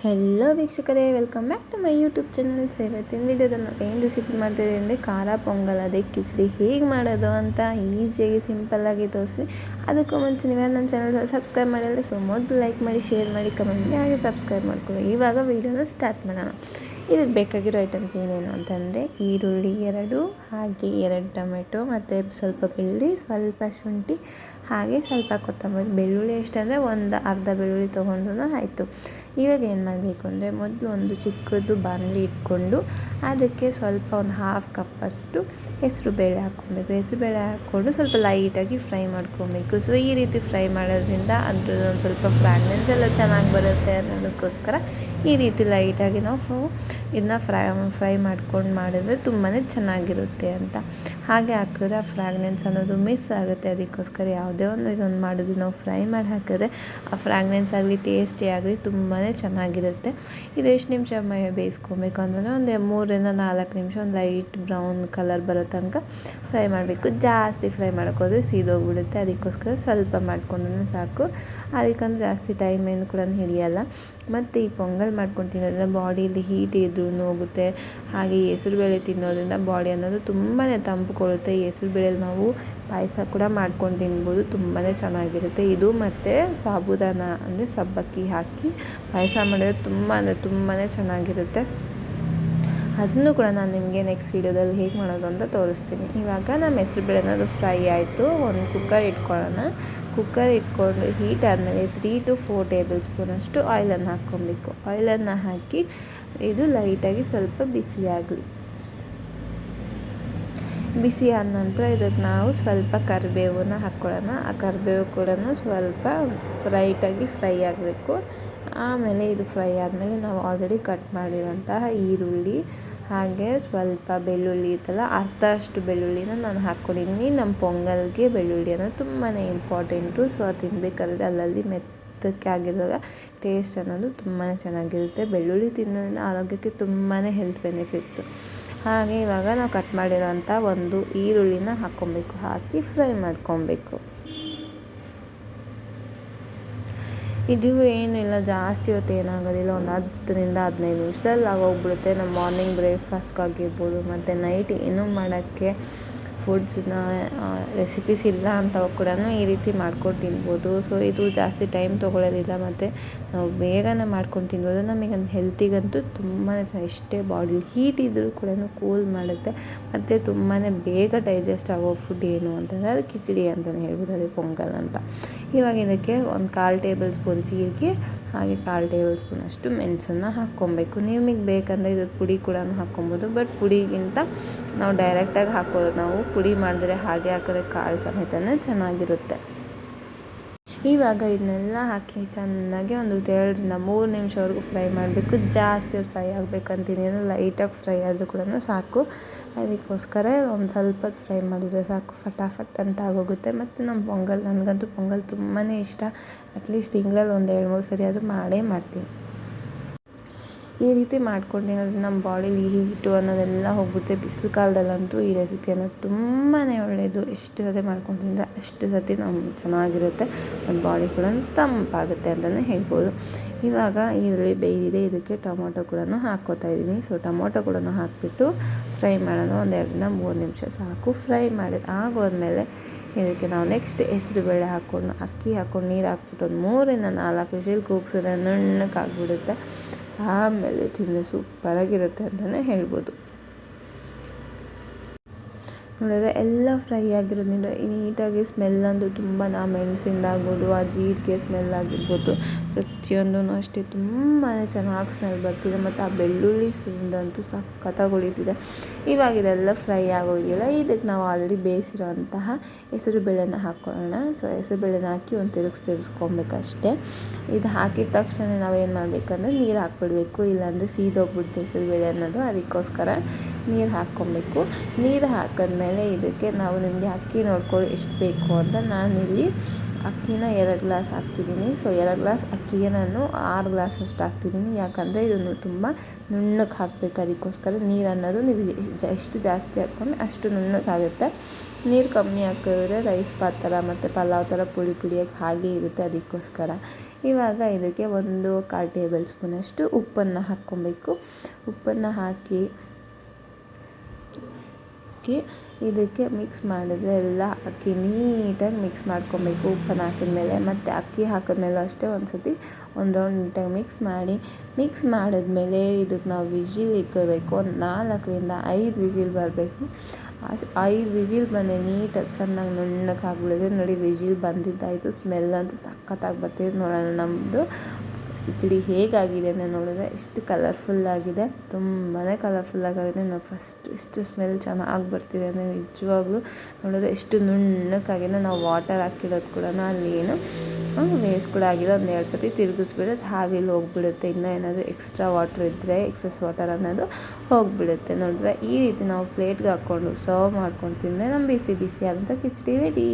Hello ವೀಕ್ಷಕರೇ, welcome back to my YouTube channel. So ಇವತ್ತಿನ ವಿಡಿಯೋದಲ್ಲಿ ಏನು ರೆಸಿಪಿ ಮಾಡ್ತಿದ್ದೀವಿ ಅಂದರೆ ಖಾರ ಪೊಂಗಲ್, ಅದೇ ಕಿಚಡಿ ಹೇಗೆ ಮಾಡೋದು ಅಂತ ಈಸಿಯಾಗಿ ಸಿಂಪಲ್ಲಾಗಿ ತೋರಿಸಿ. ಅದಕ್ಕೂ ಮುಂಚೆ ನೀವೇ ನನ್ನ ಚಾನಲ್ ಸಬ್ಸ್ಕ್ರೈಬ್ ಮಾಡಿಲ್ಲ, ಸೊ ಮೊದಲು ಲೈಕ್ ಮಾಡಿ, ಶೇರ್ ಮಾಡಿ, ಕಮೆಂಟ್ ಮಾಡಿ, ಹಾಗೆ ಸಬ್ಸ್ಕ್ರೈಬ್ ಮಾಡ್ಕೊಳ್ಳಿ. ಇವಾಗ ವೀಡಿಯೋನ ಸ್ಟಾರ್ಟ್ ಮಾಡೋಣ. ಇದಕ್ಕೆ ಬೇಕಾಗಿರೋ ಐಟಮ್ಸ್ ಏನೇನು ಅಂತಂದರೆ ಈರುಳ್ಳಿ 2, ಹಾಗೆ 2 ಟೊಮೆಟೊ, ಮತ್ತು ಸ್ವಲ್ಪ ಬೆಳ್ಳುಳ್ಳಿ, ಸ್ವಲ್ಪ ಶುಂಠಿ, ಹಾಗೆ ಸ್ವಲ್ಪ ಕೊತ್ತಂಬರಿ. ಬೆಳ್ಳುಳ್ಳಿ ಎಷ್ಟಂದರೆ ಒಂದು ಅರ್ಧ ಬೆಳ್ಳುಳ್ಳಿ ತೊಗೊಂಡ್ರೂ ಆಯಿತು. ಇವಾಗ ಏನು ಮಾಡಬೇಕು ಅಂದರೆ, ಮೊದಲು ಒಂದು ಚಿಕ್ಕದು ಬಾಣಲಿ ಇಟ್ಕೊಂಡು ಅದಕ್ಕೆ ಸ್ವಲ್ಪ ಒಂದು 1/2 ಕಪ್ಪಷ್ಟು ಹೆಸರುಬೇಳೆ ಹಾಕ್ಕೊಬೇಕು. ಹೆಸರುಬೇಳೆ ಹಾಕ್ಕೊಂಡು ಸ್ವಲ್ಪ ಲೈಟಾಗಿ ಫ್ರೈ ಮಾಡ್ಕೊಬೇಕು. ಸೊ ಈ ರೀತಿ ಫ್ರೈ ಮಾಡೋದ್ರಿಂದ ಅದ್ರದ್ದು ಒಂದು ಸ್ವಲ್ಪ ಫ್ರಾಗ್ರೆನ್ಸ್ ಎಲ್ಲ ಚೆನ್ನಾಗಿ ಬರುತ್ತೆ ಅನ್ನೋದಕ್ಕೋಸ್ಕರ ಈ ರೀತಿ ಲೈಟಾಗಿ ನಾವು ಇದನ್ನ ಫ್ರೈ ಮಾಡ್ಕೊಂಡು ಮಾಡಿದ್ರೆ ತುಂಬಾ ಚೆನ್ನಾಗಿರುತ್ತೆ ಅಂತ. ಹಾಗೆ ಹಾಕಿದ್ರೆ ಆ ಫ್ರಾಗ್ರೆನ್ಸ್ ಅನ್ನೋದು ಮಿಸ್ ಆಗುತ್ತೆ. ಅದಕ್ಕೋಸ್ಕರ ಯಾವುದೇ ಒಂದು ಇದೊಂದು ಮಾಡೋದು ನಾವು ಫ್ರೈ ಮಾಡಿ ಹಾಕಿದ್ರೆ ಆ ಫ್ರಾಗ್ರೆನ್ಸ್ ಆಗಲಿ, ಟೇಸ್ಟಿ ಆಗಲಿ ತುಂಬಾ ಚೆನ್ನಾಗಿರುತ್ತೆ. ಇದು ಎಷ್ಟು ನಿಮಿಷ ಬೇಯಿಸ್ಕೊಬೇಕು ಅಂದರೆ ಒಂದು 3-4 ನಿಮಿಷ ಒಂದು ಲೈಟ್ ಬ್ರೌನ್ ಕಲರ್ ಬರೋ ತನಕ ಫ್ರೈ ಮಾಡಬೇಕು. ಜಾಸ್ತಿ ಫ್ರೈ ಮಾಡೋಕ್ಕೋದ್ರೆ ಸೀದೋಗ್ಬಿಡುತ್ತೆ. ಅದಕ್ಕೋಸ್ಕರ ಸ್ವಲ್ಪ ಮಾಡ್ಕೊಂಡ್ರೂ ಸಾಕು. ಅದಕ್ಕಂದ್ರೆ ಜಾಸ್ತಿ ಟೈಮ್ ಏನು ಕೂಡ ಹಿಡಿಯಲ್ಲ. ಮತ್ತು ಈ ಪೊಂಗಲ್ ಮಾಡ್ಕೊಂಡು ತಿನ್ನೋದ್ರಿಂದ ಬಾಡಿಯಲ್ಲಿ ಹೀಟ್ ಇದ್ರೂ ಹೋಗುತ್ತೆ. ಹಾಗೆ ಈ ಹೆಸರುಬೇಳೆ ತಿನ್ನೋದ್ರಿಂದ ಬಾಡಿ ಅನ್ನೋದು ತುಂಬಾ ತಂಪುಕೊಳ್ಳುತ್ತೆ. ಈ ಹೆಸರುಬೇಳೆಯಲ್ಲಿ ನಾವು ಪಾಯಸ ಕೂಡ ಮಾಡ್ಕೊಂಡು ತಿನ್ಬೋದು, ತುಂಬಾ ಚೆನ್ನಾಗಿರುತ್ತೆ. ಇದು ಮತ್ತು ಸಾಬುದಾನ ಅಂದರೆ ಸಬ್ಬಕ್ಕಿ ಹಾಕಿ ಪಾಯಸ ಮಾಡಿದ್ರೆ ತುಂಬಾ ಚೆನ್ನಾಗಿರುತ್ತೆ. ಅದನ್ನು ಕೂಡ ನಾನು ನಿಮಗೆ ನೆಕ್ಸ್ಟ್ ವೀಡಿಯೋದಲ್ಲಿ ಹೇಗೆ ಮಾಡೋದು ಅಂತ ತೋರಿಸ್ತೀನಿ. ಇವಾಗ ನಮ್ಮ ಹೆಸರುಬೇಳೆ ಅನ್ನೋದು ಫ್ರೈ ಆಯಿತು. ಒಂದು ಕುಕ್ಕರ್ ಇಟ್ಕೊಳ್ಳೋಣ. ಕುಕ್ಕರ್ ಇಟ್ಕೊಂಡು ಹೀಟ್ ಆದಮೇಲೆ 3 to 4 ಟೇಬಲ್ ಸ್ಪೂನಷ್ಟು ಆಯಿಲನ್ನು ಹಾಕ್ಕೊಬೇಕು. ಆಯಿಲನ್ನು ಹಾಕಿ ಇದು ಲೈಟಾಗಿ ಸ್ವಲ್ಪ ಬಿಸಿ ಆಗಲಿ. ಬಿಸಿ ಆದ ನಂತರ ಇದಕ್ಕೆ ನಾವು ಸ್ವಲ್ಪ ಕರಿಬೇವನ್ನ ಹಾಕ್ಕೊಳ್ಳೋಣ. ಆ ಕರಿಬೇವು ಕೂಡ ಸ್ವಲ್ಪ ಲೈಟಾಗಿ ಫ್ರೈ ಆಗಬೇಕು. ಆಮೇಲೆ ಇದು ಫ್ರೈ ಆದಮೇಲೆ ನಾವು ಆಲ್ರೆಡಿ ಕಟ್ ಮಾಡಿರೋಂತಹ ಈರುಳ್ಳಿ, ಹಾಗೆ ಸ್ವಲ್ಪ ಬೆಳ್ಳುಳ್ಳಿ ಇತ್ತಲ್ಲ, ಅರ್ಧಷ್ಟು ಬೆಳ್ಳುಳ್ಳಿನ ನಾನು ಹಾಕ್ಕೊಂಡಿದ್ದೀನಿ. ನಮ್ಮ ಪೊಂಗಲ್ಗೆ ಬೆಳ್ಳುಳ್ಳಿ ಅನ್ನೋದು ತುಂಬಾ ಇಂಪಾರ್ಟೆಂಟು. ಸೊ ಅದು ತಿನ್ನಬೇಕಾದ್ರೆ ಅಲ್ಲಲ್ಲಿ ಮೆತ್ತಕ್ಕೆ ಆಗಿರುವಾಗ ಟೇಸ್ಟ್ ಅನ್ನೋದು ತುಂಬಾ ಚೆನ್ನಾಗಿರುತ್ತೆ. ಬೆಳ್ಳುಳ್ಳಿ ತಿನ್ನೋದ್ರಿಂದ ಆರೋಗ್ಯಕ್ಕೆ ತುಂಬಾ ಹೆಲ್ತ್ ಬೆನಿಫಿಟ್ಸು. ಹಾಗೆ ಇವಾಗ ನಾವು ಕಟ್ ಮಾಡಿರೋಂಥ ಒಂದು ಈರುಳ್ಳಿನ ಹಾಕ್ಕೊಬೇಕು. ಹಾಕಿ ಫ್ರೈ ಮಾಡ್ಕೊಬೇಕು. ಇದು ಏನಿಲ್ಲ, ಜಾಸ್ತಿ ಹೊತ್ತು ಏನಾಗೋದಿಲ್ಲ. ಒಂದು 10-15 ನಿಮಿಷದಲ್ಲಿ ಆಗೋಗ್ಬಿಡುತ್ತೆ. ನಮ್ಮ ಮಾರ್ನಿಂಗ್ ಬ್ರೇಕ್ಫಾಸ್ಟ್ಗಾಗಿರ್ಬೋದು, ಮತ್ತು ನೈಟ್ ಏನೂ ಮಾಡೋಕ್ಕೆ ಫುಡ್ಸ್ನ ರೆಸಿಪೀಸ್ ಇಲ್ಲ ಅಂತ ಕೂಡ ಈ ರೀತಿ ಮಾಡ್ಕೊಂಡು ತಿನ್ಬೋದು. ಸೊ ಇದು ಜಾಸ್ತಿ ಟೈಮ್ ತೊಗೊಳ್ಳೋದಿಲ್ಲ, ಮತ್ತು ನಾವು ಬೇಗನೆ ಮಾಡ್ಕೊಂಡು ತಿನ್ಬೋದು. ನಮಗೆ ಹೆಲ್ತಿಗಂತೂ ತುಂಬಾ ಎಷ್ಟೇ ಬಾಡಿ ಹೀಟ್ ಇದ್ದರೂ ಕೂಡ ಕೂಲ್ ಮಾಡುತ್ತೆ. ಮತ್ತು ತುಂಬಾ ಬೇಗ ಡೈಜೆಸ್ಟ್ ಆಗೋ ಫುಡ್ ಏನು ಅಂತಂದರೆ ಅದು ಕಿಚಡಿ ಅಂತಲೇ ಹೇಳ್ಬೋದು, ಅದೇ ಪೊಂಗಲ್ ಅಂತ. ಇವಾಗ ಇದಕ್ಕೆ ಒಂದು 1/4 ಟೇಬಲ್ ಸ್ಪೂನ್ ಜೀರಿಗೆ, ಹಾಗೆ 1/4 ಟೇಬಲ್ ಸ್ಪೂನಷ್ಟು ಮೆಣಸನ್ನು ಹಾಕ್ಕೊಬೇಕು. ನಿಮಗೆ ಬೇಕಂದರೆ ಇದ್ರ ಪುಡಿ ಕೂಡ ಹಾಕ್ಕೊಬೋದು. ಬಟ್ ಪುಡಿಗಿಂತ ನಾವು ಡೈರೆಕ್ಟಾಗಿ ಹಾಕೋದು, ನಾವು ಪುಡಿ ಮಾಡಿದ್ರೆ ಹಾಗೆ ಹಾಕಿದ್ರೆ ಕಾಳು ಸಮೇತನೇ ಚೆನ್ನಾಗಿರುತ್ತೆ. ಇವಾಗ ಇದನ್ನೆಲ್ಲ ಹಾಕಿ ಚೆನ್ನಾಗಿ ಒಂದು 2-3 ನಿಮಿಷವರೆಗೂ ಫ್ರೈ ಮಾಡಬೇಕು. ಜಾಸ್ತಿ ಫ್ರೈ ಆಗಬೇಕಂತೀನಿ, ಲೈಟಾಗಿ ಫ್ರೈ ಆದರೂ ಕೂಡ ಸಾಕು. ಅದಕ್ಕೋಸ್ಕರ ಒಂದು ಸ್ವಲ್ಪ ಫ್ರೈ ಮಾಡಿದರೆ ಸಾಕು, ಫಟಾಫಟ್ ಅಂತ ಆಗೋಗುತ್ತೆ. ಮತ್ತು ನಮ್ಮ ಪೊಂಗಲ್, ನನಗಂತೂ ಪೊಂಗಲ್ ತುಂಬಾ ಇಷ್ಟ. ಅಟ್ಲೀಸ್ಟ್ ತಿಂಗಳಲ್ಲಿ ಒಂದು 2-3 ಸರಿ ಆದರೂ ಮಾಡೇ ಮಾಡ್ತೀನಿ. ಈ ರೀತಿ ಮಾಡ್ಕೊಂಡಿರೋದು ನಮ್ಮ ಬಾಡಿಲಿ ಹೀಟು ಅನ್ನೋದೆಲ್ಲ ಹೋಗುತ್ತೆ. ಬಿಸಿಲು ಕಾಲದಲ್ಲಂತೂ ಈ ರೆಸಿಪಿ ಅನ್ನೋದು ತುಂಬಾ ಒಳ್ಳೆಯದು. ಎಷ್ಟು ಸತಿ ಮಾಡ್ಕೊಂಡು ತಿಂದರೆ ಅಷ್ಟು ಸತಿ ನಮ್ಗೆ ಚೆನ್ನಾಗಿರುತ್ತೆ. ನಮ್ಮ ಬಾಡಿ ಕೂಡ ತಂಪಾಗುತ್ತೆ ಅಂತಲೇ ಹೇಳ್ಬೋದು. ಇವಾಗ ಈರುಳ್ಳಿ ಬೇಯ್ದಿದೆ, ಇದಕ್ಕೆ ಟೊಮೊಟೊ ಕೂಡ ಹಾಕ್ಕೋತಾ ಇದ್ದೀನಿ. ಸೊ ಟೊಮೊಟೊ ಕೂಡ ಹಾಕಿಬಿಟ್ಟು ಫ್ರೈ ಮಾಡೋಣ. ಒಂದು 2-3 ನಿಮಿಷ ಸಾಕು. ಫ್ರೈ ಮಾಡಿ ಆಗೋದ್ಮೇಲೆ ಇದಕ್ಕೆ ನಾವು ನೆಕ್ಸ್ಟ್ ಹೆಸರುಬೇಳೆ ಹಾಕ್ಕೊಂಡು, ಅಕ್ಕಿ ಹಾಕ್ಕೊಂಡು, ನೀರು ಹಾಕ್ಬಿಟ್ಟು ಒಂದು 3-4 ವಿಷಲ್ ಕೂಗಿಸಿದ್ರೆ ನುಣ್ಣಗೆ ಆಗಿಬಿಡುತ್ತೆ. ಆಮೇಲೆ ತಿಂದರೆ ಸೂಪರಾಗಿರುತ್ತೆ ಅಂತಲೇ ಹೇಳ್ಬೋದು. ನೋಡಿದ್ರೆ ಎಲ್ಲ ಫ್ರೈ ಆಗಿರೋದ್ರಿಂದ ನೀಟಾಗಿ ಸ್ಮೆಲ್ ಅಂತೂ ತುಂಬ, ಮೆಣಸಿಂದಾಗ್ಬೋದು, ಆ ಜೀರಿಗೆ ಸ್ಮೆಲ್ ಆಗಿರ್ಬೋದು, ಪ್ರತಿಯೊಂದೂ ಅಷ್ಟೇ ತುಂಬಾ ಚೆನ್ನಾಗಿ ಸ್ಮೆಲ್ ಬರ್ತಿದೆ. ಮತ್ತು ಆ ಬೆಳ್ಳುಳ್ಳಿ ಅಂತೂ ಸಖತ್ತಾಗಿ ಉಳಿತಿದೆ. ಇವಾಗ ಇದೆಲ್ಲ ಫ್ರೈ ಆಗೋಗಿಲ್ಲ. ಇದಕ್ಕೆ ನಾವು ಆಲ್ರೆಡಿ ಬೇಯಿಸಿರೋಂತಹ ಹೆಸರುಬೇಳೆನ ಹಾಕ್ಕೊಳ್ಳೋಣ. ಸೊ ಹೆಸರುಬೇಳೆನ ಹಾಕಿ ಒಂದು ತಿರುಗಿಸ್ಕೊಬೇಕಷ್ಟೇ. ಇದು ಹಾಕಿದ ತಕ್ಷಣ ನಾವೇನು ಮಾಡಬೇಕಂದ್ರೆ ನೀರು ಹಾಕ್ಬಿಡ್ಬೇಕು, ಇಲ್ಲಾಂದರೆ ಸೀದೋಗ್ಬಿಡುತ್ತೆ ಹೆಸರುಬೇಳೆ ಅನ್ನೋದು. ಅದಕ್ಕೋಸ್ಕರ ನೀರು ಹಾಕ್ಕೊಬೇಕು. ನೀರು ಹಾಕಿದ್ಮೇಲೆ ಇದಕ್ಕೆ ನಾವು, ನಿಮಗೆ ಅಕ್ಕಿ ನೋಡ್ಕೊಳ್ಳಿ ಎಷ್ಟು ಬೇಕು ಅಂತ. ನಾನಿಲ್ಲಿ ಅಕ್ಕಿನ 2 ಗ್ಲಾಸ್ ಹಾಕ್ತಿದ್ದೀನಿ. ಸೊ 2 ಗ್ಲಾಸ್ ಅಕ್ಕಿಗೆ ನಾನು 6 ಗ್ಲಾಸ್ ಅಷ್ಟು ಹಾಕ್ತಿದ್ದೀನಿ. ಯಾಕಂದರೆ ಇದನ್ನು ತುಂಬ ನುಣ್ಣಗೆ ಹಾಕಬೇಕು. ಅದಕ್ಕೋಸ್ಕರ ನೀರು ಅನ್ನೋದು ನೀವು ಎಷ್ಟು ಜಾಸ್ತಿ ಹಾಕ್ಕೊಂಡು ಅಷ್ಟು ನುಣ್ಣಗಾಗುತ್ತೆ. ನೀರು ಕಮ್ಮಿ ಹಾಕಿದ್ರೆ ರೈಸ್ ಬಾತ್ ಥರ ಮತ್ತು ಪಲಾವ್ ಥರ ಪುಳಿಯಾಗಿ ಹಾಗೆ ಇರುತ್ತೆ. ಅದಕ್ಕೋಸ್ಕರ ಇವಾಗ ಇದಕ್ಕೆ 1/4 ಟೇಬಲ್ ಸ್ಪೂನಷ್ಟು ಉಪ್ಪನ್ನು ಹಾಕ್ಕೊಬೇಕು. ಉಪ್ಪನ್ನು ಹಾಕಿ ಇದಕ್ಕೆ ಮಿಕ್ಸ್ ಮಾಡಿದ್ರೆ ಎಲ್ಲ ಅಕ್ಕಿ ನೀಟಾಗಿ ಮಿಕ್ಸ್ ಮಾಡ್ಕೊಬೇಕು. ಉಪ್ಪನ್ನು ಹಾಕಿದ್ಮೇಲೆ ಮತ್ತು ಅಕ್ಕಿ ಹಾಕಿದ್ಮೇಲೆ ಅಷ್ಟೇ ಒಂದು ರೌಂಡ್ ನೀಟಾಗಿ ಮಿಕ್ಸ್ ಮಾಡಿದ್ಮೇಲೆ ಇದಕ್ಕೆ ನಾವು ವಿಜಿಲ್ ಇಕ್ಕಬೇಕು. ಒಂದು 4ರಿಂದ 5 ವಿಜಿಲ್ ಬರಬೇಕು. 5 ವಿಜಿಲ್ ಬಂದು ನೀಟಾಗಿ ಚೆನ್ನಾಗಿ ನುಣ್ಣಗೆ ಆಗಿಬಿಡಿದೆ. ನೋಡಿ ವಿಜಿಲ್ ಬಂದಿದ್ದಾಯಿತು. ಸ್ಮೆಲ್ ಅಂತೂ ಸಖತ್ತಾಗಿ ಬರ್ತಿದೆ. ನೋಡೋಣ ನಮ್ಮದು ಕಿಚಡಿ ಹೇಗಾಗಿದೆ ಅಂತ ನೋಡಿದ್ರೆ ಎಷ್ಟು ಕಲರ್ಫುಲ್ಲಾಗಿದೆ, ತುಂಬಾ ಕಲರ್ಫುಲ್ಲಾಗಿದೆ. ನಾವು ಎಷ್ಟು ಸ್ಮೆಲ್ ಚೆನ್ನಾಗಿ ಬರ್ತಿದೆ ಅಂದರೆ ನಿಜವಾಗ್ಲೂ ನೋಡಿದ್ರೆ ಎಷ್ಟು ನುಣ್ಣಕ್ಕಾಗಿದೆ. ನಾವು ವಾಟರ್ ಹಾಕಿರೋದು ಕೂಡ ಅಲ್ಲಿ ಏನು ವೇಸ್ಟ್ ಕೂಡ ಆಗಿದೆ. ಒಂದು 2 ಸತಿ ತಿರುಗಿಸ್ಬಿಡೋದು ಹಾವಿಲಿ ಹೋಗಿಬಿಡುತ್ತೆ. ಇನ್ನೂ ಏನಾದರೂ ಎಕ್ಸ್ಟ್ರಾ ವಾಟರ್ ಇದ್ದರೆ ಎಕ್ಸಸ್ ವಾಟರ್ ಅನ್ನೋದು ಹೋಗಿಬಿಡುತ್ತೆ. ನೋಡಿದ್ರೆ ಈ ರೀತಿ ನಾವು ಪ್ಲೇಟ್ಗೆ ಹಾಕ್ಕೊಂಡು ಸರ್ವ್ ಮಾಡ್ಕೊಂಡು ತಿಂದರೆ ನಮ್ಮ ಬಿಸಿ ಬಿಸಿ ಆದಂಥ ಕಿಚಡಿ ರೆಡಿ.